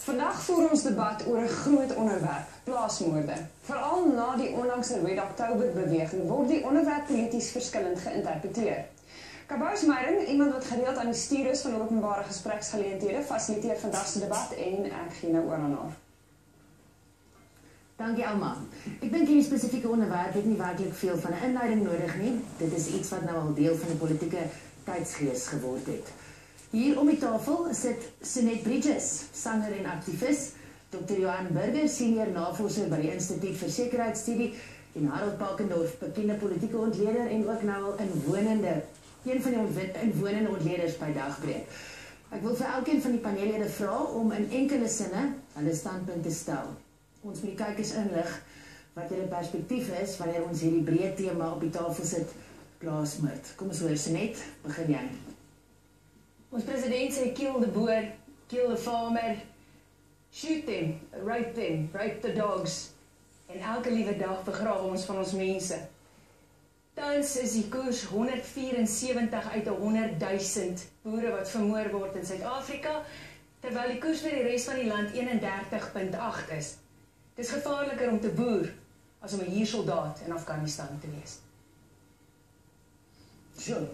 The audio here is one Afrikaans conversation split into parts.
Vandag voer ons debat oor 'n groot onderwerp, plaasmoorde. Veral na die onlangse Red October beweging word die onderwerp polities verskillend geïnterpreteer. Kabous Meyering, iemand wat gereeld aan die stuur is van openbare gespreksgeleenthede, fasiliteer vandag se debat en ek gee nou oor aan haar. Dankie Alma. Ek dink hierdie spesifieke onderwerp het nie werklik veel van 'n inleiding nodig nie. Dit is iets wat nou al deel van die politieke tydsgees geword het. Hier om die tafel sit Sunette Bridges, sanger en aktivis, Dr. Johan Burger, senior navorser by die Instituut vir Sekuriteitsstudie, en Harold Pakendorf, bekende politieke ontleder en ook nou al een van die inwonende ontleders by Dagbreek. Ek wil vir elkeen van die paneellede vra om in enkele sinne hulle standpunt te stel. Ons moet die kykers inlig wat hulle perspektief is wanneer ons hierdie breë tema op die tafel sit, plaasmoord. Kom ons hoor, Sunette, begin jy. Ons president sê kill the boer, kill the farmer, shoot them, rape the dogs. En elke liewe dag begrawe ons van ons mense. Tans is die koers 174 uit 100.000 boere wat vermoor word in Suid-Afrika, terwyl die koers vir die res van die land 31.8 is. Dit is gevaarliker om te boer as om 'n huursoldaat in Afghanistan te wees. Sure,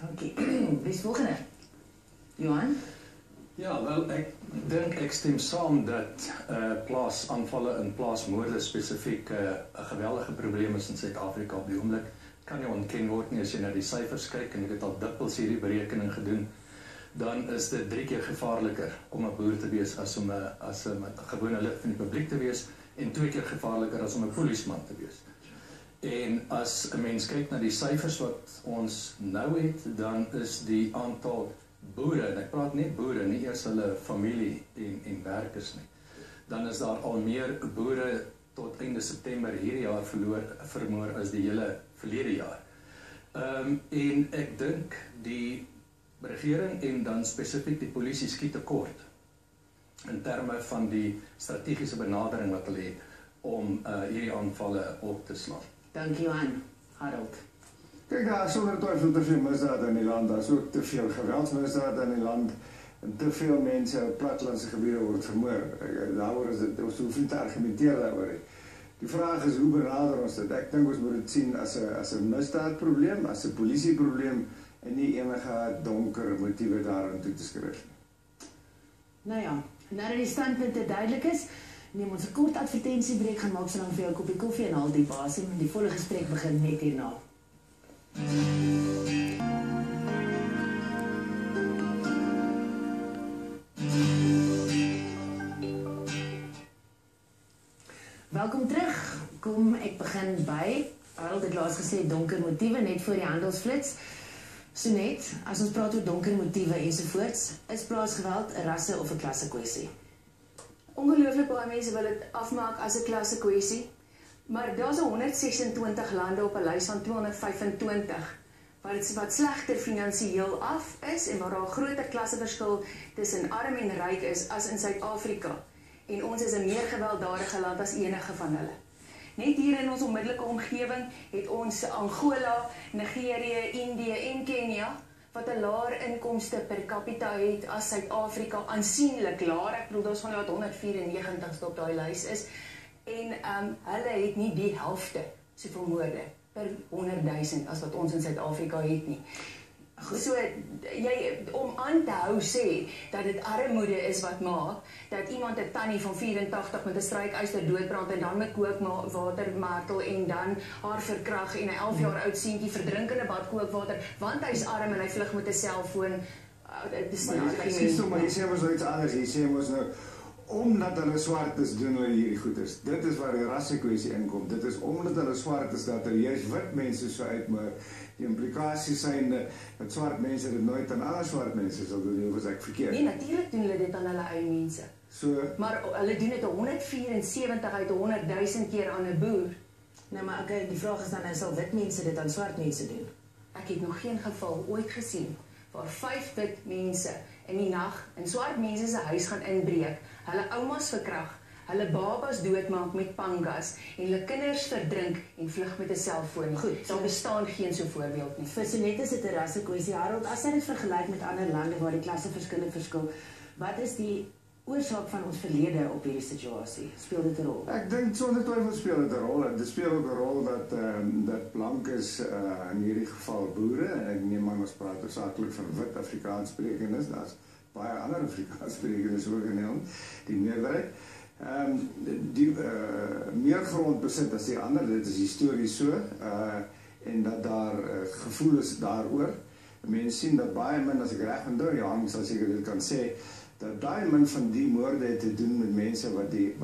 dankie. Wie is volgende? Johan? Ja, wel, ek dink ek stem saam dat plaasaanvalle en plaasmoorde spesifiek 'n geweldige probleem is in Suid-Afrika op die oomblik. Kan nie ontken word nie as jy na die syfers kyk, en ek het al dikwels hierdie berekening gedoen, dan is dit 3 keer gevaarliker om 'n boer te wees as om 'n gewone lid van die publiek te wees, en 2 keer gevaarliker as om 'n polisieman te wees. En as 'n mens kyk na die syfers wat ons nou het, dan is die aantal boere, en ek praat nie boere, nie eers hulle familie en werkers nie, dan is daar al meer boere tot einde September hierdie jaar vermoor as die hele verlede jaar. En ek dink die regering en dan spesifiek die polisie skiet tekort in terme van die strategiese benadering wat hulle het om hierdie aanvalle op te slaan. Dankie Johan. Harold. Kijk, daar is sonder twyfel te veel misdaad in die land, daar is ook te veel geweldsmisdaad in die land, en te veel mense op plattelandse gebiede word vermoor. Daaroor is dit, ons hoef nie te argumenteer daaroor. Die vraag is, hoe benader ons dit? Ek dink ons moet dit sien as 'n misdaadprobleem, as 'n polisieprobleem, en nie enige donker motiewe daarin toe te skryf. Nou ja, nadat die standpunte duidelik is, neem ons 'n kort advertentiebreek, gaan maak solank vir jou 'n koppie koffie en haal die basem, en die volle gesprek begin net hierna. Welkom terug. Kom, ek begin by Harold het laas gesê donker motiewe net voor die handelsflits. Sunette, as ons praat oor donker motiewe ensovoorts, is plaasgeweld 'n rasse of 'n klasse kwessie? Ongelooflik baie mense wil dit afmaak as 'n klasse kwessie, maar daar's 126 lande op 'n lys van 225 wat slegter finansiëel af is en waar daar 'n groter klasseverskil tussen arm en ryk is as in Suid-Afrika. En ons is 'n meer gewelddadige land as enige van hulle. Net hier in ons onmiddellike omgewing het ons Angola, Nigerië, Indië en Kenia wat 'n laer inkomste per capita het as Suid-Afrika, aansienlik laer. Ek bedoel, daar's van wat 194 op daai lys is. En hulle het nie die helfte soveel moorde per 100.000 as wat ons in Suid-Afrika het nie. So, om aan te hou sê dat dit armoede is wat maak, dat iemand 'n tannie van 84 met 'n strykyster doodbrand en dan met kookwater martel en dan haar verkrag en 'n 11 jaar oud seentjie verdrink in 'n bad kookwater, want hy's arm en hy vlug met 'n selfoon. Maar jy sê mos nou iets anders, jy sê mos nou, omdat hulle swart is, doen hulle hierdie goeders. Dit is waar die rassekwessie inkom. Dit is omdat hulle swart is, dat hulle juist wit mense so uitmoor. Die implikaties zijn dat zwart mensen dit nooit aan alle zwart mensen sal doen, of is ek verkeerd? Nee, natuurlijk doen hulle dit aan hulle eie mense. Maar hulle doen dit 174 uit 100.000 keer aan 'n boer. Nou maar okay, die vraag is dan, sal wit mense dit aan swart mense doen? Ek het nog geen geval ooit gesien waar 5 wit mense in die nag in swart mense se huis gaan inbreek, hulle oumas verkrag, hulle babas doodmaak met pangas en hulle kinders verdrink en vlug met 'n selfoon. Goed, daar bestaan geen so voorbeeld nie. Vir Sunette is dit 'n rassekwessie. Harold, as jy dit vergelyk met ander lande waar die klasseverskille verskil, wat is die oorsaak van ons verlede op hierdie situasie? Speel dit 'n rol? Ek dink sonder twyfel speel dit 'n rol. Dit speel ook 'n rol dat blankes in hierdie geval boere, en ek neem aan ons praat hoofsaaklik van wit Afrikaanssprekendes, daar's baie ander Afrikaanssprekendes ook in Nederland, die meerderheid. Die meer grond besit as die ander, dit is histories so, en dat daar gevoel is daaroor. Mense sien dat baie min, as ek reg onthou, Johan sal seker dit kan sê, dat baie min van die moorde het te doen met mense wat die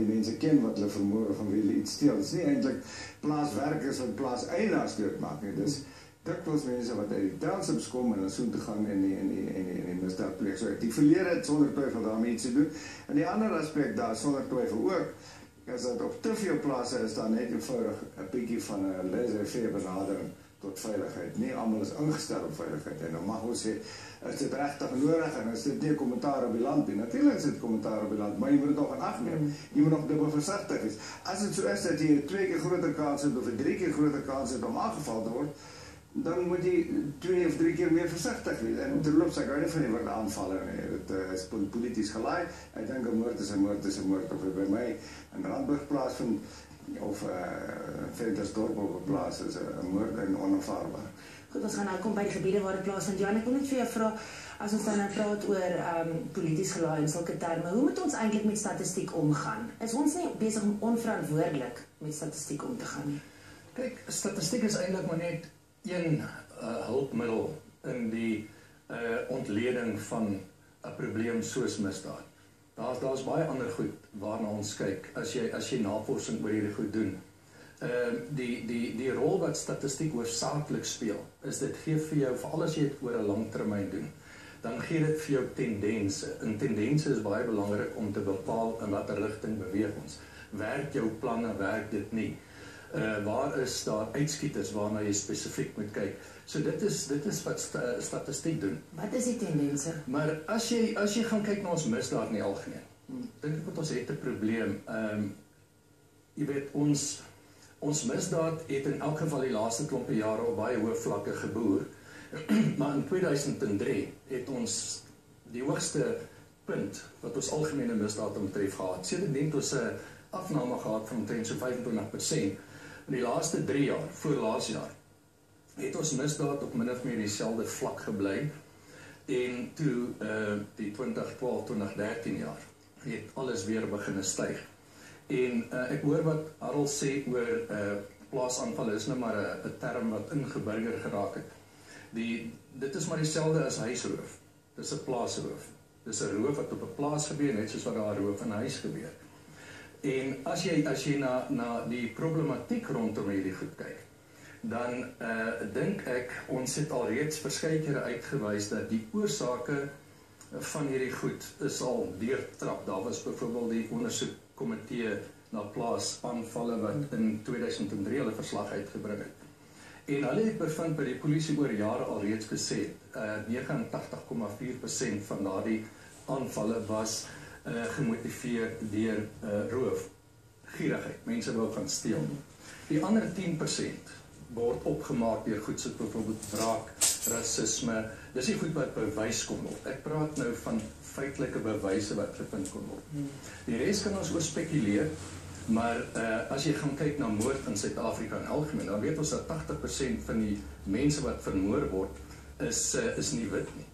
mense ken, wat hulle vermoor van wie hulle iets steel. Dit is nie eintlik plaaswerkers wat plaaseienaars doodmaak nie. Dis dikwels mense wat uit die townships kom en dan soontoe gaan en die misdaad pleeg. So die verlede het sonder twyfel daarmee iets te doen. En die ander aspek daar sonder twyfel ook, is dat op te veel plase is daar net eenvoudig 'n bietjie van 'n laissez-faire benadering tot veiligheid. Nie almal is ingestel op veiligheid. En dan mag ons sê, is dit regtig nodig en is dit nie kommentaar op die land nie? Natuurlik is dit kommentaar op die land, maar jy moet dit nog in ag neem. Jy moet nog dubbel versigtig wees. As dit so is dat jy 'n 2 keer groter kans het of 'n 3 keer groter kans het om aangeval te word, dan moet jy 2 of 3 keer meer versigtig wees. En terloops, ek hou nie van die woord aanvaller nie. Dit is polities gelaai. Ek dink 'n moord is 'n moord is 'n moord. Of by my in Randburg plaasvind of Ventersdorp op 'n plaas is 'n moord en onaanvaarbaar. Goed, ons gaan nou kom by die gebiede waar dit plaasvind. Jan, ek wil net vir jou vra, as ons dan nou praat oor polities gelaai en sulke terme, hoe moet ons eintlik met statistiek omgaan? Is ons nie besig om onverantwoordelik met statistiek om te gaan nie? Kyk, statistiek is eintlik maar net een hulpmiddel in die ontleding van 'n probleem soos misdaad. Daar's baie ander goed waarna ons kyk as jy navorsing oor hierdie goed doen. Die rol wat statistiek hoofsaaklik speel, is dit gee vir jou, veral as jy dit oor 'n lang termyn doen, dan gee dit vir jou tendense. En tendense is baie belangrik om te bepaal in watter rigting beweeg ons. Werk jou planne, werk dit nie? Waar is daar uitskieters waarna jy spesifiek moet kyk? So dit is wat statistiek doen. Wat is die tendense? Maar as jy gaan kyk na ons misdaad in die algemeen, dink ek dat ons het 'n probleem. Jy weet, ons misdaad het in elk geval die laaste klompe jare op baie hoë vlakke geboer. Maar in 2003 het ons die hoogste punt wat ons algemene misdaad betref gehad. Sedertdien het ons 'n afname gehad van omtrent so 25%. In die laaste 3 jaar, voor laas jaar, het ons misdaad op min of meer dieselfde vlak gebly. En toe die 2012-2013 jaar het alles weer begin styg. En ek hoor wat Harold sê oor plaasaanvalle, is nou maar 'n term wat ingeburger geraak het. Dit is maar dieselfde as huisroof. Dis 'n plaasroof. Dis 'n roof wat op 'n plaas gebeur, net soos wat daar 'n roof in 'n huis gebeur. En as jy na die problematiek rondom hierdie goed kyk, dan dink ek, ons het al reeds verskeie kere uitgewys dat die oorsake van hierdie goed is al deurtrap. Daar was byvoorbeeld die ondersoekkomitee na plaasaanvalle wat in 2003 hulle verslag uitgebring het. En hulle het bevind by die polisie oor jare al reeds gesê, 89,4% van daardie aanvalle was gemotiveer deur roof, gierigheid, mense wou gaan steel. Die ander 10% word opgemaak deur goed soos byvoorbeeld wraak, rasisme. Dis nie goed wat bewys kon word. Ek praat nou van feitelike bewyse wat gevind kon word. Die res kan ons oor spekuleer, maar as jy gaan kyk na moord in Suid-Afrika in algemeen, dan weet ons dat 80% van die mense wat vermoor word is nie wit nie.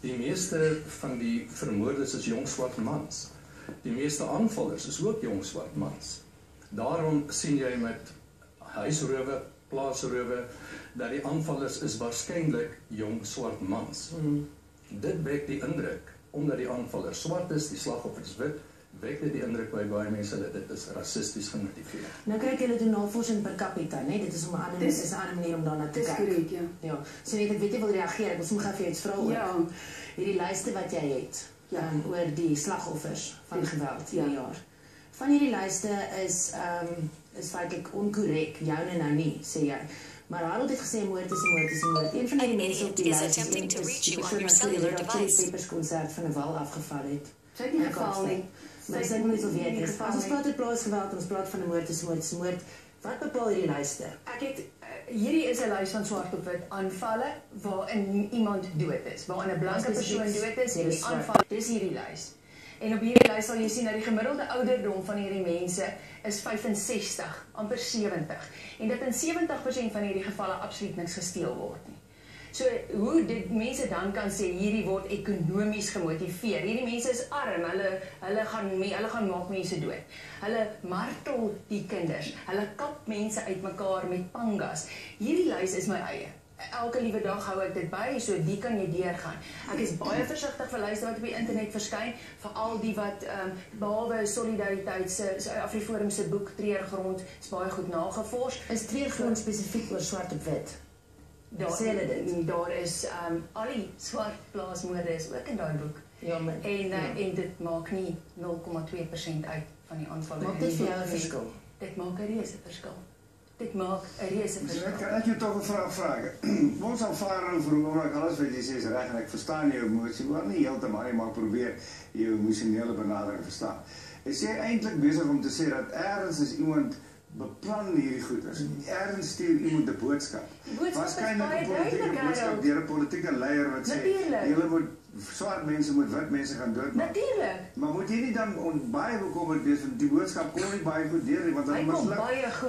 Die meeste van die vermoordes is jong swart mans. Die meeste aanvallers is ook jong swart mans. Daarom sien jy met huisrowe, plaasrowe, dat die aanvallers is waarskynlik jong swart mans. Dit wek die indruk, omdat die aanvaller swart is, die slagoffer is wit, wek dit die indruk by baie mense dat dit is rassisties gemotiveer. Nou kyk julle doen navorsing per capita, né? Dit is 'n ander manier om daarna te kyk. Dis korrek, ja. Ja. So net ek weet jy wil reageer, ek wil sommer gou vir jou iets vra oor. Ja. Hierdie lyste wat jy het, oor die slagoffers van geweld hierdie jaar. Van hierdie lyste is feitelik onkorrek, joune nou nie, sê jy. Maar Harold het gesê moord is 'n moord is 'n moord. Een van die mense op die lys is die persoon wat die Peperskonsert van 'n wal afgeval het. Sy het nie geval nie. Maar sy moet wel weet, as ons praat oor plaasgeweld en ons praat van 'n moord is 'n moord is 'n moord, wat bepaal hierdie lyste? Ek het Hierdie is 'n lys van swart op wit aanvalle waarin iemand dood is, waarin 'n blanke persoon dood is en die aanval, dis hierdie lys. En op hierdie lys sal jy sien dat die gemiddelde ouderdom van hierdie mense is 65, amper 70. En dat in 70% van hierdie gevalle absoluut niks gesteel word nie. So hoe dit mense dan kan sê hierdie word ekonomies gemotiveer. Hierdie mense is arm, hulle gaan maak mense dood. Hulle martel die kinders. Hulle kap mense uitmekaar met pangas. Hierdie lys is my eie. Elke liewe dag hou ek dit by, so die kan jy deurgaan. Ek is baie versigtig vir lyste wat op die internet verskyn, veral die wat behalwe Solidariteit se Afriforum se boek Treurgrond is baie goed nagevors. Is Treurgrond spesifiek oor swart op wit? Daar is al die swart plaasmoorde is ook in daai boek. Ja, maar en dit maak nie 0,2% uit van die aanvalle. Maak dit vir jou 'n verskil? Dit maak 'n reuse verskil. Dit maak 'n reuse verskil. Kan ek jou tog 'n vraag vra? Ons aanvaar vir alles wat jy sê is reg en ek verstaan jou emosie, maar nie heeltemal nie, maar probeer jou emosionele benadering verstaan. Is jy eintlik besig om te sê dat ergens is iemand beplan hierdie goeders. Ergens stuur iemand 'n boodskap. Waarskynlik 'n politieke boodskap deur 'n politieke leier wat sê julle moet swart mense moet wit mense gaan doodmaak. Natuurlik. Maar moet jy nie dan baie bekommerd wees want die boodskap kom nie baie goed deur nie want hulle misluk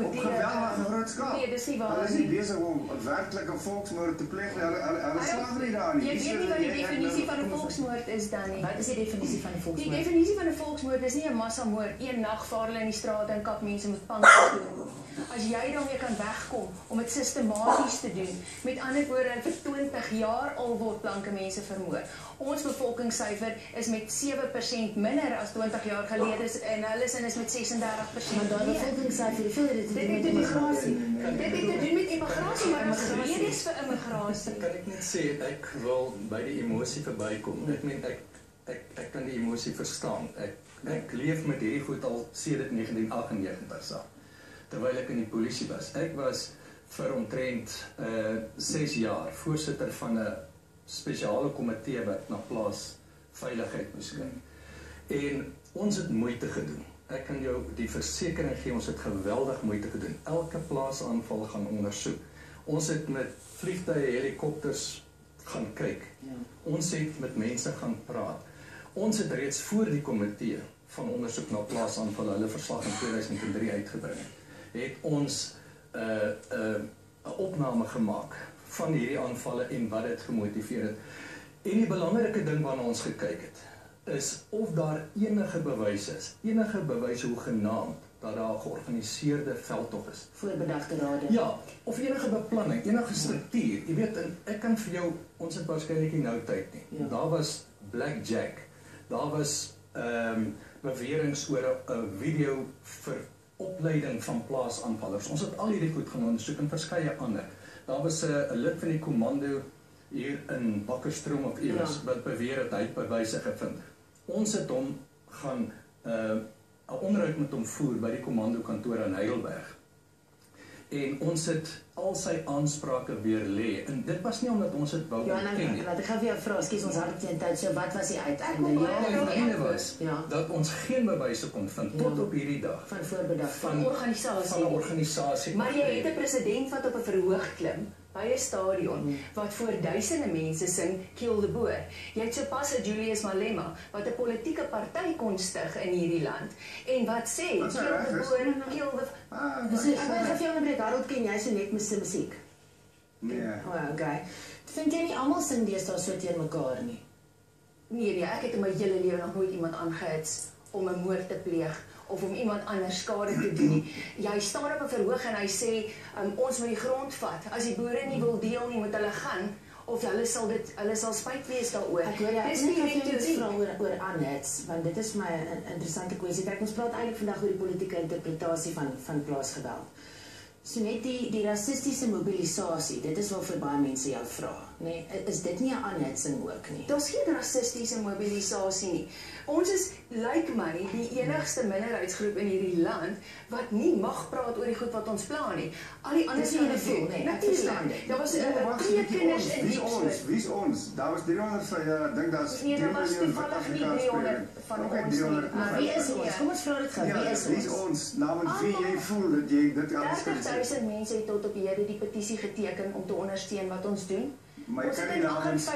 op geweldige groot skaal. Nee, dis nie waar nie. Hulle is nie besig om werklike volksmoord te pleeg nie. Hulle slaag nie daar nie. Jy weet nie wat die definisie van 'n volksmoord is dan nie. Wat is die definisie van 'n volksmoord? Die definisie van 'n volksmoord is nie 'n massamoord. Een nag vaar hulle in die strate en kap mense met pangas toe. As jy daarmee kan wegkom om dit sistematies te doen, met ander woorde vir 20 jaar al word blanke mense vermoor. Ons bevolkingssyfer is met 7% minder as 20 jaar gelede en hulle sin is met 36%. Maar daai bevolkingssyfer, hoeveel het dit te doen met immigrasie? Dit het te doen met immigrasie, maar ons redes vir immigrasie. Kan ek net sê ek wil by die emosie verbykom. Ek meen ek kan die emosie verstaan. Ek leef met hierdie goed al sedert 1998 saam. Terwyl ek in die polisie was. Ek was vir omtrent 6 jaar voorsitter van 'n spesiale komitee wat na plaasveiligheid moes kyk. En ons het moeite gedoen. Ek kan jou die versekering gee, ons het geweldig moeite gedoen. Elke plaasaanval gaan ondersoek. Ons het met vliegtuie, helikopters gaan kyk. Ja. Ons het met mense gaan praat. Ons het reeds voor die komitee van ondersoek na plaasaanvalle hulle verslag in 2003 uitgebring. Het ons 'n opname gemaak van hierdie aanvalle en wat dit gemotiveer het. En die belangrike ding waarna ons gekyk het, is of daar enige bewys hoegenaamd dat daar 'n georganiseerde veldtog is. Voorbedagte rade. Ja, of enige beplanning, enige struktuur. Jy weet, ek kan vir jou, ons het waarskynlik nie nou tyd nie. Ja. Daar was Blackjack. Daar was beweringe oor 'n video vir opleiding van plaasaanvallers. Ons het al hierdie goed gaan ondersoek en verskeie ander. Daar was 'n lid van die kommando hier in Bakkerstroom of iewers wat beweer het hy het bewyse gevind. Ons het hom gaan 'n onderhoud met hom voer by die kommando kantoor in Heidelberg. En ons het al sy aansprake weer lê. En dit was nie omdat ons het wou ken nie. Laat ek gou vir jou vra, ekskuus ons hart teen tyd. So wat was die uiteinde? Die einde was dat ons geen bewyse kon vind tot op hierdie dag van voorbedag van 'n organisasie. Maar jy het 'n president wat op 'n verhoog klim by 'n stadion wat voor duisende mense sing Kill the Boer. Jy het sopas 'n Julius Malema wat 'n politieke party kon stig in hierdie land en wat sê Kill the Boer, kill the ek gee jou 'n breek. Harold, ken jy so net musiek? Nee. Okay. Vind jy nie almal sing deesdae so teen mekaar nie? Nee, ek het in my hele lewe nog nooit iemand aangehits om 'n moord te pleeg of om iemand anders skade te doen nie. Jy staan op 'n verhoog en hy sê ons moet die grond vat. As die boere nie wil deel nie, moet hulle gaan of hulle sal spyt wees daaroor. Ek hoor jy is nie vra oor aanhits, want dit is my 'n interessante kwessie. Kyk, ons praat eintlik vandag oor die politieke interpretasie van plaasgeweld. So net die rassistiese mobilisasie, dit is waarvoor baie mense jou vra. Nee, is dit nie 'n aanhitsing ook nie? Daar's geen rassistiese mobilisasie nie. Ons is, lyk my, die enigste minderheidsgroep in hierdie land wat nie mag praat oor die goed wat ons pla nie. Al die ander Dis nie gevoel, nee, ek verstaan dit. Daar was Wie kinders in is Diepsloot. ons? Wie is ons? Daar was 300 van ek dink daar's Nee, daar was 3 miljoen toevallig nie Afrikaans 300 van sprekers. ons nie. Maar wie is ons? Kom ons vra dit gou. Ja, wie is ons? Namens wie jy voel dat jy dit alles kan sê. 30.000 mense het tot op hede die petisie geteken om te ondersteun wat ons doen. Maar jy Ons kan het nie nog namens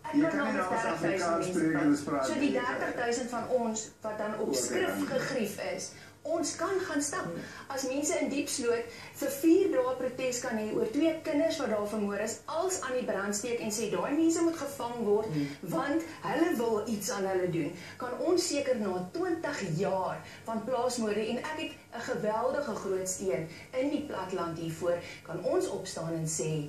Ek jy kan kan nie namens namens 30.000 Afrikaans mense sprekers praat. praat So nie. die 30.000 van ons wat dan op skrif gegrief is, ons kan gaan stap. As mense in Diepsloot vir 4 dae protes kan hê oor 2 kinders wat daar vermoor is, als aan die brand steek en sê daai mense moet gevang word want hulle wil iets aan hulle doen, kan ons seker na 20 jaar van plaasmoorde, en ek het 'n geweldige groot steun in die platland hiervoor, kan ons opstaan en sê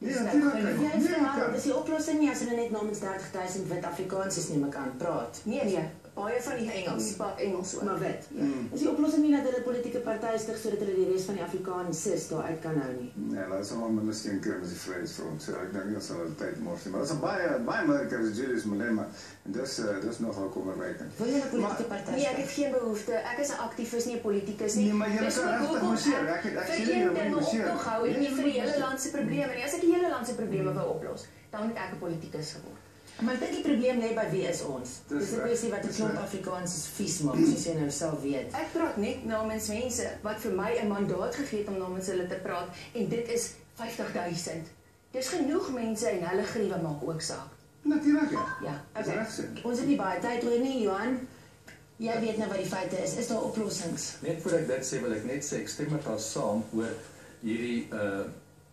Nee, dis nou natuurlijk genoeg. kan. Jy Nee, verhaal, kan. dis die oplossing nie as hulle net namens 30.000 wit Afrikaners neem ek aan praat. Nee, baie van die Engels. Engels ook. Maar wit. Ja. Is die oplossing nie dat hulle politieke partye stig sodat hulle die res van die Afrikaners daar uit kan hou nie? Nee, laat ons maar minder steen kry met die Vryheidsfront. So ek dink nie ons sal hulle tyd mors nie. Maar dit is 'n baie moeilike as Julius Malema en dis nogal kommerwekkend. Wil jy 'n politieke party Nee, ek stig? het geen behoefte. Ek is 'n aktivis, nie 'n politicus nie. Nee, maar jy Dis kan ook regtig hoekom moeseer. ek Ek vir sê nie jy een moet ding moeseer. op hou en Nee, nie jy vir moet die hele moeseer. land se probleme nie. As ek die hele land se probleme wou oplos, dan het ek 'n politicus geword. Maar ek dink die probleem lê by wie is ons? Dis Dis 'n reg. kwessie wat 'n Dis klomp reg. Afrikaners vies maak, soos jy nou self weet. Ek praat net namens mense wat vir my 'n mandaat gegee het om namens hulle te praat, en dit is 50.000. Dis genoeg mense en hulle griewe maak ook saak. Natuurlik ja. Ja, Dis okay. reg so. Ons het nie baie tyd oor nie, Johan. Jy weet nou wat die feite is. Is daar oplossings? Net voor ek dit sê, wil ek net sê ek stem met haar saam oor hierdie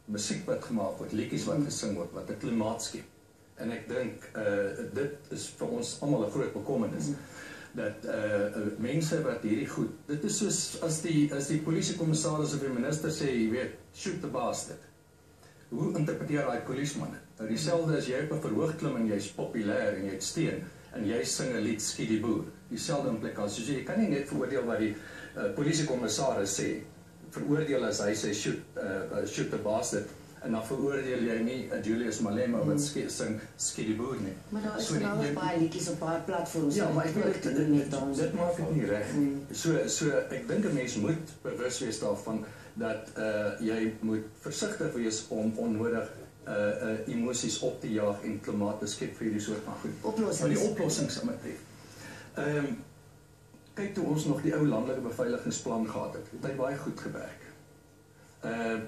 musiek wat gemaak word, liedjies wat gesing word, wat 'n klimaat skep. En ek dink dit is vir ons almal 'n groot bekommernis. Dat mense wat hierdie goed, dit is soos as die polisiekommissaris of die minister sê, jy weet, shoot the bastard. Hoe interpreteer daai polisieman dit? Nou dieselfde as jy op 'n verhoog klim en jy's populêr en jy het steun en jy sing 'n lied skiet die boer. Dieselfde implikasie. So jy kan nie net veroordeel wat die polisiekommissaris sê. Veroordeel as hy sê shoot the bastard en dan veroordeel jy nie Julius Malema wat sing skiet die boer nie. Maar daar is So wel jy- baie liedjies op baie platforms. Ja, maar ek wil weet dit net dan. dit maak dit nie reg nie. So ek dink 'n mens moet bewus wees daarvan dat jy moet versigtig wees om onnodig emosies op te jaag en klimaat te skep vir hierdie soort van goed. Oplossings. Maar die oplossings aan betref. Kyk toe ons nog die ou landelike beveiligingsplan gehad het. Het hy baie goed gewerk.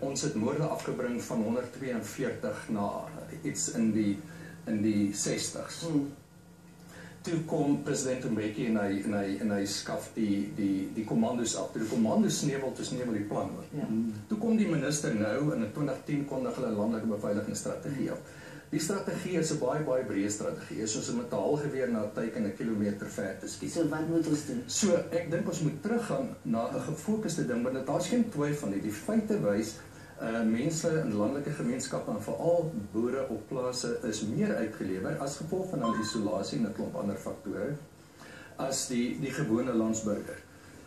Ons het moorde afgebring van 142 na iets in die 60s. Toe kom president Mbeki en hy skaf die commando's af. Toe die commando's sneeuwel die plan oor. Ja. Toe kom die minister nou en in 2010 kondig hulle 'n landelike beveiligingsstrategie af. Die strategie is 'n baie breë strategie. Soos om met 'n halgeweer na 'n teiken 'n kilometer ver te skiet. So wat moet ons doen? So ek dink ons moet teruggaan na 'n gefokusde ding, want daar's geen twyfel nie. Die feite wys mense in landelike gemeenskappe en veral boere op plase is meer uitgelewer as gevolg van hulle isolasie en 'n klomp ander faktore as die gewone landsburger.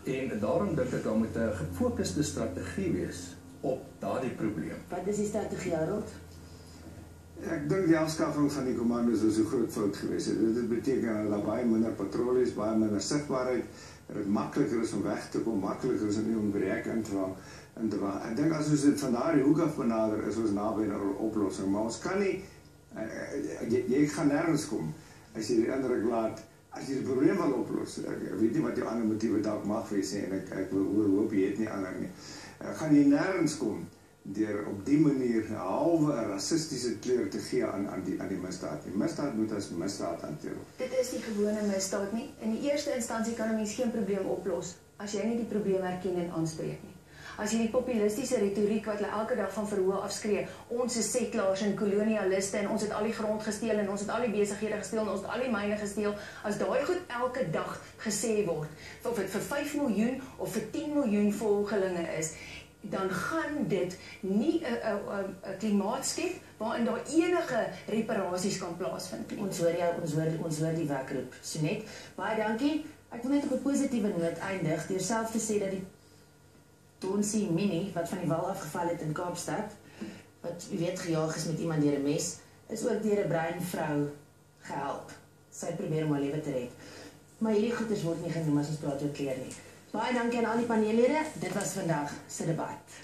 En daarom dink ek daar moet 'n gefokusde strategie wees op daardie probleem. Wat is die strategie, Harold? Ek dink die afskaffing van die commando's is 'n groot fout geweest. Dit beteken dat daar baie minder patrollies, baie minder sigbaarheid, dat dit makliker is om weg te kom, makliker is om nie onbereik in te vang. Ek dink as ons dit van daardie hoek af benader, is ons naby 'n oplossing, maar ons kan nie jy gaan nêrens kom as jy die indruk laat as jy die probleem wil oplos. Ek weet nie wat jou ander motiewe dalk mag wees nie en ek hoop jy het nie ander nie. Gaan jy nêrens kom deur op die manier 'n halwe rassistiese kleur te gee aan die misdaad. Die misdaad moet as misdaad hanteer word. Dit is die gewone misdaad nie. In die eerste instansie kan 'n mens geen probleem oplos as jy nie die probleem herken en aanspreek nie. As jy die populistiese retoriek wat hulle elke dag van verhoog afskree, ons is settlers en kolonialiste en ons het al die grond gesteel en ons het al die besighede gesteel en ons het al die myne gesteel, as daai goed elke dag gesê word, of dit vir 5 miljoen of vir 10 miljoen volgelinge is, dan gaan dit nie 'n klimaat skep waarin daar enige reparasies kan plaasvind nie. Ons hoor jou, ons hoor die wekroep. Sonet, baie dankie. Ek wil net op 'n positiewe noot eindig deur self te sê dat die Tonsie Mini wat van die wal afgeval het in Kaapstad, wat u weet gejaag is met iemand deur 'n mes, is ook deur 'n breinvrou gehelp. Sy het probeer om haar lewe te red. Maar hierdie goeders word nie genoem as ons praat oor kleur nie. Baie dankie aan al die paneellede. Dit was vandag se debat.